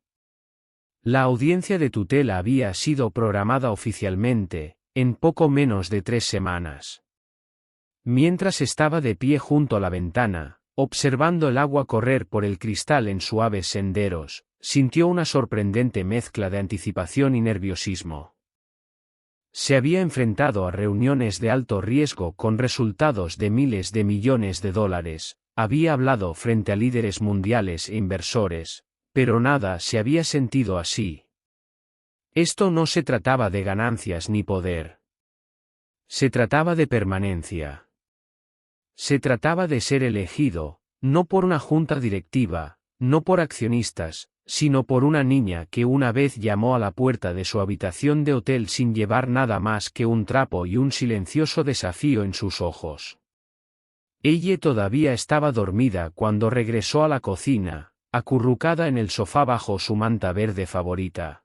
La audiencia de tutela había sido programada oficialmente, en poco menos de 3 semanas. Mientras estaba de pie junto a la ventana, observando el agua correr por el cristal en suaves senderos, sintió una sorprendente mezcla de anticipación y nerviosismo. Se había enfrentado a reuniones de alto riesgo con resultados de miles de millones de dólares, había hablado frente a líderes mundiales e inversores, pero nada se había sentido así. Esto no se trataba de ganancias ni poder. Se trataba de permanencia. Se trataba de ser elegido, no por una junta directiva, no por accionistas, sino por una niña que una vez llamó a la puerta de su habitación de hotel sin llevar nada más que un trapo y un silencioso desafío en sus ojos. Ella todavía estaba dormida cuando regresó a la cocina, acurrucada en el sofá bajo su manta verde favorita.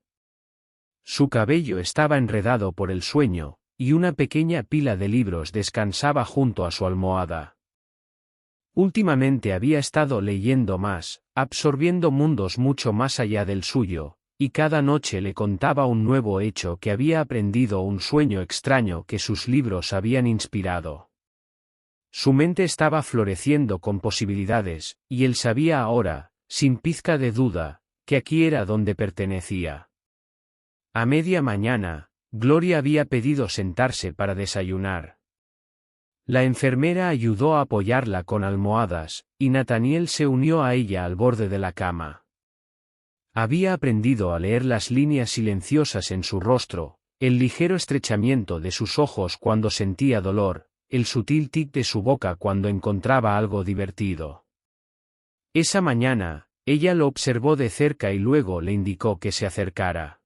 Su cabello estaba enredado por el sueño, y una pequeña pila de libros descansaba junto a su almohada. Últimamente había estado leyendo más, absorbiendo mundos mucho más allá del suyo, y cada noche le contaba un nuevo hecho que había aprendido, un sueño extraño que sus libros habían inspirado. Su mente estaba floreciendo con posibilidades, y él sabía ahora, sin pizca de duda, que aquí era donde pertenecía. A media mañana, Gloria había pedido sentarse para desayunar. La enfermera ayudó a apoyarla con almohadas, y Nathaniel se unió a ella al borde de la cama. Había aprendido a leer las líneas silenciosas en su rostro, el ligero estrechamiento de sus ojos cuando sentía dolor, el sutil tic de su boca cuando encontraba algo divertido. Esa mañana, ella lo observó de cerca y luego le indicó que se acercara.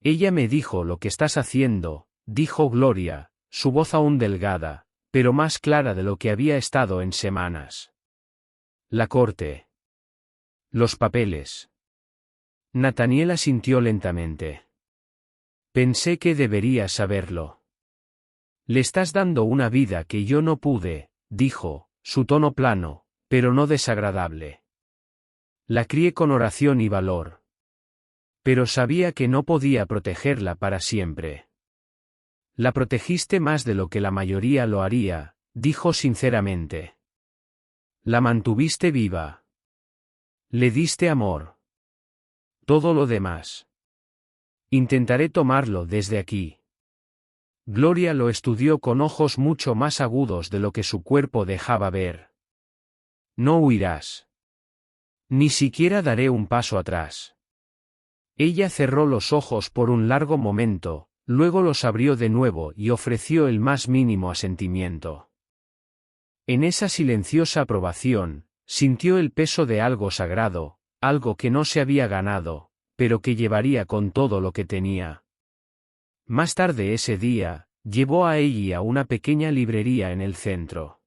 Ella me dijo lo que estás haciendo, dijo Gloria, su voz aún delgada, pero más clara de lo que había estado en semanas. La corte. Los papeles. Nathaniel asintió lentamente. Pensé que debería saberlo. Le estás dando una vida que yo no pude, dijo, su tono plano, pero no desagradable. La crié con oración y valor. Pero sabía que no podía protegerla para siempre. La protegiste más de lo que la mayoría lo haría, dijo sinceramente. La mantuviste viva. Le diste amor. Todo lo demás. Intentaré tomarlo desde aquí. Gloria lo estudió con ojos mucho más agudos de lo que su cuerpo dejaba ver. No huirás. Ni siquiera daré un paso atrás. Ella cerró los ojos por un largo momento, luego los abrió de nuevo y ofreció el más mínimo asentimiento. En esa silenciosa aprobación, sintió el peso de algo sagrado, algo que no se había ganado, pero que llevaría con todo lo que tenía. Más tarde ese día, llevó a ella a una pequeña librería en el centro.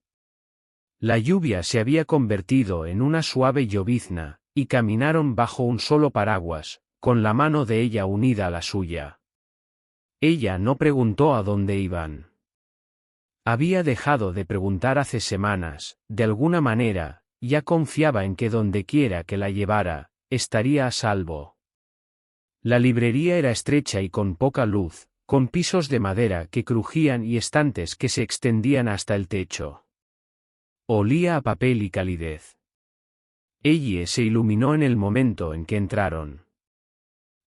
La lluvia se había convertido en una suave llovizna, y caminaron bajo un solo paraguas, con la mano de ella unida a la suya. Ella no preguntó a dónde iban. Había dejado de preguntar hace semanas, de alguna manera, ya confiaba en que dondequiera que la llevara, estaría a salvo. La librería era estrecha y con poca luz, con pisos de madera que crujían y estantes que se extendían hasta el techo. Olía a papel y calidez. Ella se iluminó en el momento en que entraron.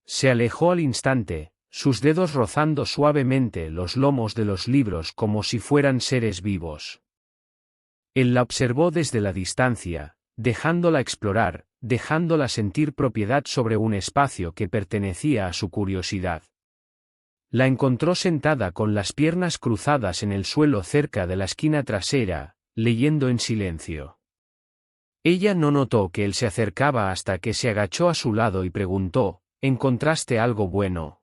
Se alejó al instante, sus dedos rozando suavemente los lomos de los libros como si fueran seres vivos. Él la observó desde la distancia, dejándola explorar, dejándola sentir propiedad sobre un espacio que pertenecía a su curiosidad. La encontró sentada con las piernas cruzadas en el suelo cerca de la esquina trasera, leyendo en silencio. Ella no notó que él se acercaba hasta que se agachó a su lado y preguntó, ¿encontraste algo bueno?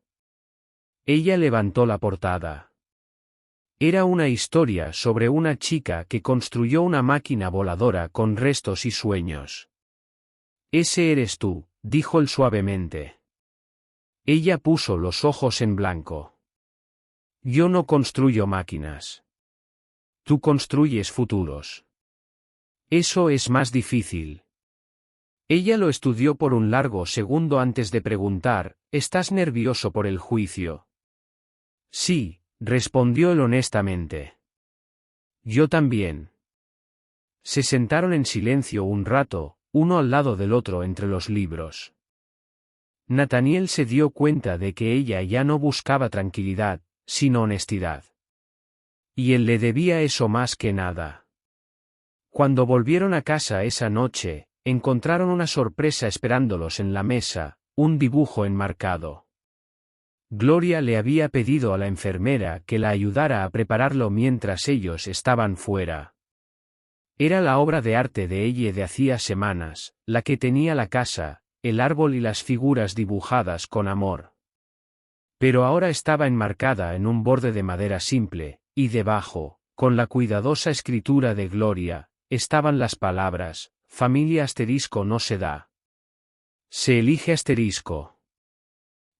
Ella levantó la portada. Era una historia sobre una chica que construyó una máquina voladora con restos y sueños. Ese eres tú, dijo él suavemente. Ella puso los ojos en blanco. Yo no construyo máquinas. Tú construyes futuros. Eso es más difícil. Ella lo estudió por un largo segundo antes de preguntar, ¿estás nervioso por el juicio? Sí, respondió él honestamente. Yo también. Se sentaron en silencio un rato, uno al lado del otro entre los libros. Nathaniel se dio cuenta de que ella ya no buscaba tranquilidad, sino honestidad. Y él le debía eso más que nada. Cuando volvieron a casa esa noche, encontraron una sorpresa esperándolos en la mesa, un dibujo enmarcado. Gloria le había pedido a la enfermera que la ayudara a prepararlo mientras ellos estaban fuera. Era la obra de arte de ella de hacía semanas, la que tenía la casa, el árbol y las figuras dibujadas con amor. Pero ahora estaba enmarcada en un borde de madera simple, y debajo, con la cuidadosa escritura de Gloria, estaban las palabras, familia asterisco no se da. Se elige asterisco.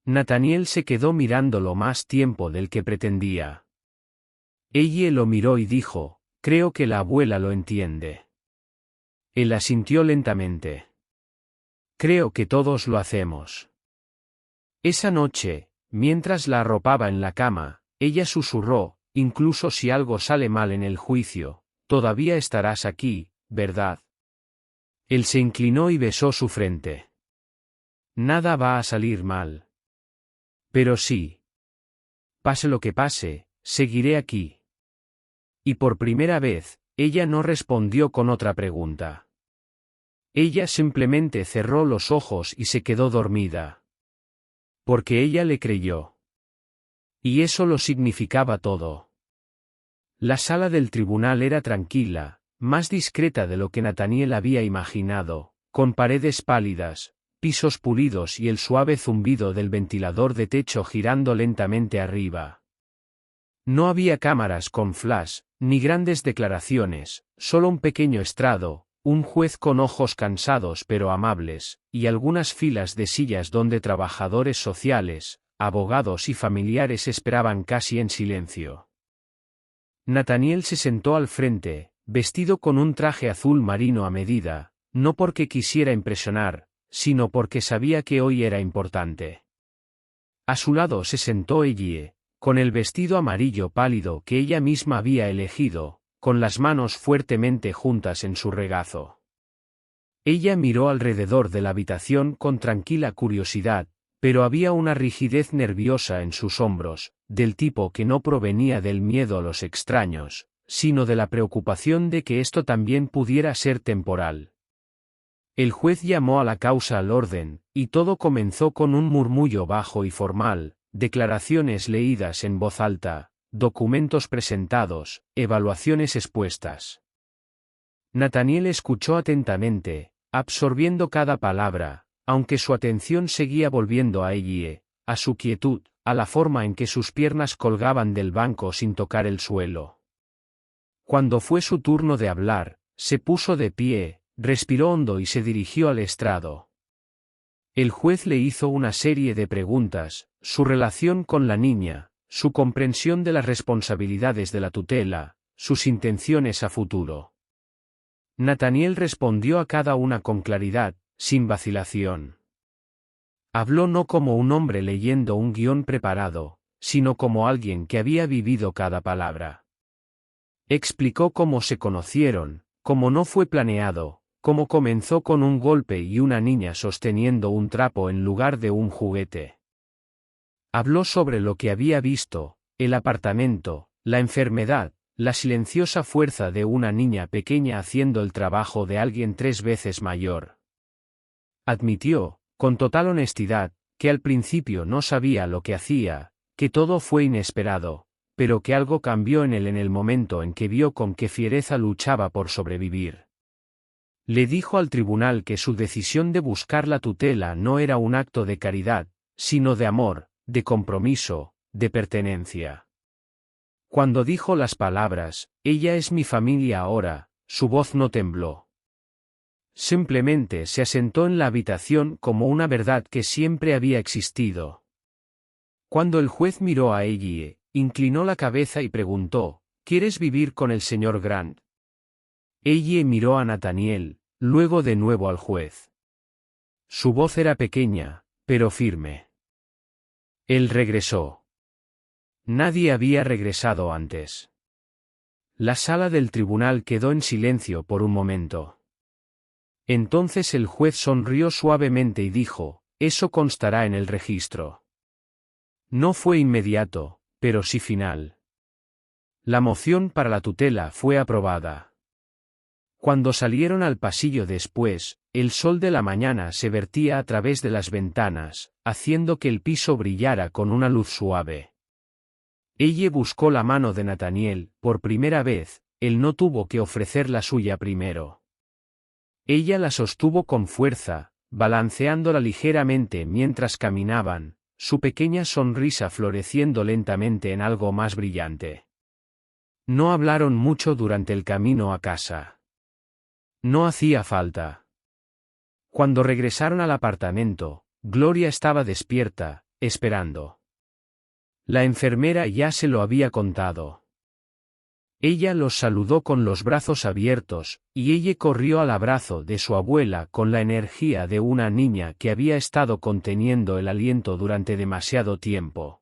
Nathaniel se quedó mirándolo más tiempo del que pretendía. Ella lo miró y dijo, creo que la abuela lo entiende. Él asintió lentamente. Creo que todos lo hacemos. Esa noche, mientras la arropaba en la cama, ella susurró, incluso si algo sale mal en el juicio, todavía estarás aquí, ¿verdad? Él se inclinó y besó su frente. Nada va a salir mal. Pero sí. Pase lo que pase, seguiré aquí. Y por primera vez, ella no respondió con otra pregunta. Ella simplemente cerró los ojos y se quedó dormida. Porque ella le creyó. Y eso lo significaba todo. La sala del tribunal era tranquila, más discreta de lo que Nathaniel había imaginado, con paredes pálidas, pisos pulidos y el suave zumbido del ventilador de techo girando lentamente arriba. No había cámaras con flash, ni grandes declaraciones, solo un pequeño estrado, un juez con ojos cansados pero amables, y algunas filas de sillas donde trabajadores sociales, abogados y familiares esperaban casi en silencio. Nathaniel se sentó al frente, vestido con un traje azul marino a medida, no porque quisiera impresionar, sino porque sabía que hoy era importante. A su lado se sentó Ellie, con el vestido amarillo pálido que ella misma había elegido, con las manos fuertemente juntas en su regazo. Ella miró alrededor de la habitación con tranquila curiosidad, pero había una rigidez nerviosa en sus hombros, del tipo que no provenía del miedo a los extraños, sino de la preocupación de que esto también pudiera ser temporal. El juez llamó a la causa al orden, y todo comenzó con un murmullo bajo y formal, declaraciones leídas en voz alta, documentos presentados, evaluaciones expuestas. Nathaniel escuchó atentamente, absorbiendo cada palabra, aunque su atención seguía volviendo a Ellie, a su quietud, a la forma en que sus piernas colgaban del banco sin tocar el suelo. Cuando fue su turno de hablar, se puso de pie, respiró hondo y se dirigió al estrado. El juez le hizo una serie de preguntas, su relación con la niña, su comprensión de las responsabilidades de la tutela, sus intenciones a futuro. Nathaniel respondió a cada una con claridad, sin vacilación. Habló no como un hombre leyendo un guión preparado, sino como alguien que había vivido cada palabra. Explicó cómo se conocieron, cómo no fue planeado, cómo comenzó con un golpe y una niña sosteniendo un trapo en lugar de un juguete. Habló sobre lo que había visto, el apartamento, la enfermedad, la silenciosa fuerza de una niña pequeña haciendo el trabajo de alguien 3 veces mayor. Admitió, con total honestidad, que al principio no sabía lo que hacía, que todo fue inesperado, pero que algo cambió en él en el momento en que vio con qué fiereza luchaba por sobrevivir. Le dijo al tribunal que su decisión de buscar la tutela no era un acto de caridad, sino de amor, de compromiso, de pertenencia. Cuando dijo las palabras, "Ella es mi familia ahora", su voz no tembló. Simplemente se asentó en la habitación como una verdad que siempre había existido. Cuando el juez miró a Ellie, inclinó la cabeza y preguntó, ¿quieres vivir con el señor Grant? Ellie miró a Nathaniel, luego de nuevo al juez. Su voz era pequeña, pero firme. Él regresó. Nadie había regresado antes. La sala del tribunal quedó en silencio por un momento. Entonces el juez sonrió suavemente y dijo, eso constará en el registro. No fue inmediato, pero sí final. La moción para la tutela fue aprobada. Cuando salieron al pasillo después, el sol de la mañana se vertía a través de las ventanas, haciendo que el piso brillara con una luz suave. Ella buscó la mano de Nathaniel, por primera vez, él no tuvo que ofrecer la suya primero. Ella la sostuvo con fuerza, balanceándola ligeramente mientras caminaban, su pequeña sonrisa floreciendo lentamente en algo más brillante. No hablaron mucho durante el camino a casa. No hacía falta. Cuando regresaron al apartamento, Gloria estaba despierta, esperando. La enfermera ya se lo había contado. Ella los saludó con los brazos abiertos, y ella corrió al abrazo de su abuela con la energía de una niña que había estado conteniendo el aliento durante demasiado tiempo.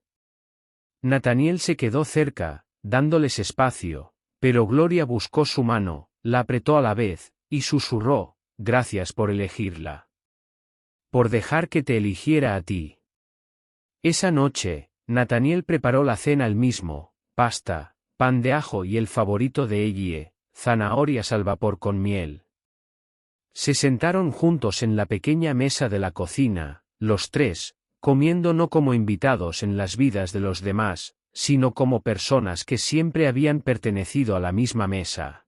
Nathaniel se quedó cerca, dándoles espacio, pero Gloria buscó su mano, la apretó a la vez, y susurró, gracias por elegirla. Por dejar que te eligiera a ti. Esa noche, Nathaniel preparó la cena él mismo, pasta, pan de ajo y el favorito de Ellie, zanahorias al vapor con miel. Se sentaron juntos en la pequeña mesa de la cocina, los tres, comiendo no como invitados en las vidas de los demás, sino como personas que siempre habían pertenecido a la misma mesa.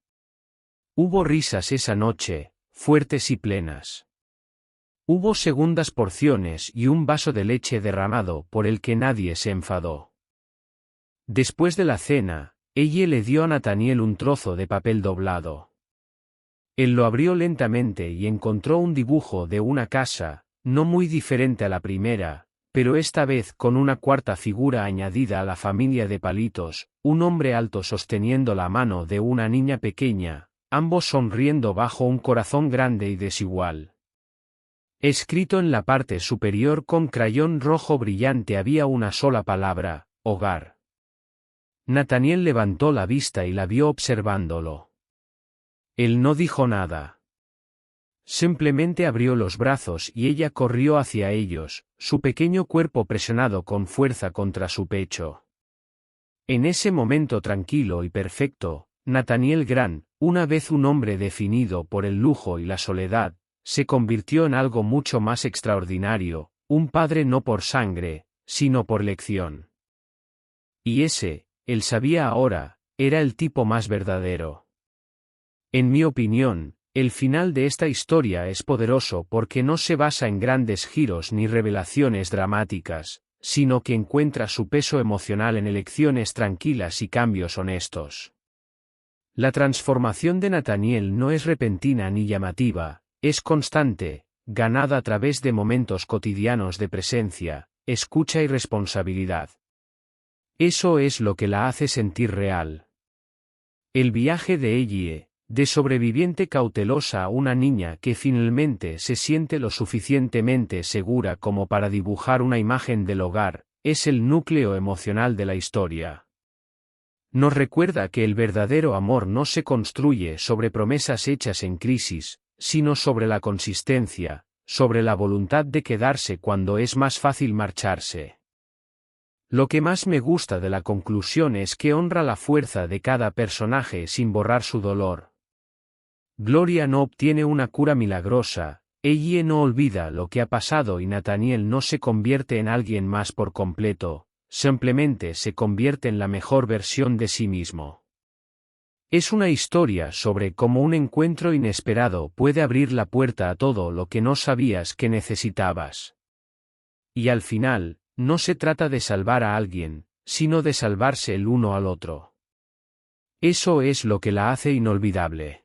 Hubo risas esa noche, fuertes y plenas. Hubo segundas porciones y un vaso de leche derramado por el que nadie se enfadó. Después de la cena, ella le dio a Nathaniel un trozo de papel doblado. Él lo abrió lentamente y encontró un dibujo de una casa, no muy diferente a la primera, pero esta vez con una cuarta figura añadida a la familia de palitos, un hombre alto sosteniendo la mano de una niña pequeña, ambos sonriendo bajo un corazón grande y desigual. Escrito en la parte superior con crayón rojo brillante había una sola palabra: hogar. Nathaniel levantó la vista y la vio observándolo. Él no dijo nada. Simplemente abrió los brazos y ella corrió hacia ellos, su pequeño cuerpo presionado con fuerza contra su pecho. En ese momento tranquilo y perfecto, Nathaniel Grant, una vez un hombre definido por el lujo y la soledad, se convirtió en algo mucho más extraordinario, un padre no por sangre, sino por elección. Y ese, él sabía ahora, era el tipo más verdadero. En mi opinión, el final de esta historia es poderoso porque no se basa en grandes giros ni revelaciones dramáticas, sino que encuentra su peso emocional en elecciones tranquilas y cambios honestos. La transformación de Nathaniel no es repentina ni llamativa, es constante, ganada a través de momentos cotidianos de presencia, escucha y responsabilidad. Eso es lo que la hace sentir real. El viaje de Ellie, de sobreviviente cautelosa a una niña que finalmente se siente lo suficientemente segura como para dibujar una imagen del hogar, es el núcleo emocional de la historia. Nos recuerda que el verdadero amor no se construye sobre promesas hechas en crisis, sino sobre la consistencia, sobre la voluntad de quedarse cuando es más fácil marcharse. Lo que más me gusta de la conclusión es que honra la fuerza de cada personaje sin borrar su dolor. Gloria no obtiene una cura milagrosa, Ellie no olvida lo que ha pasado y Nathaniel no se convierte en alguien más por completo, simplemente se convierte en la mejor versión de sí mismo. Es una historia sobre cómo un encuentro inesperado puede abrir la puerta a todo lo que no sabías que necesitabas. Y al final, no se trata de salvar a alguien, sino de salvarse el uno al otro. Eso es lo que la hace inolvidable.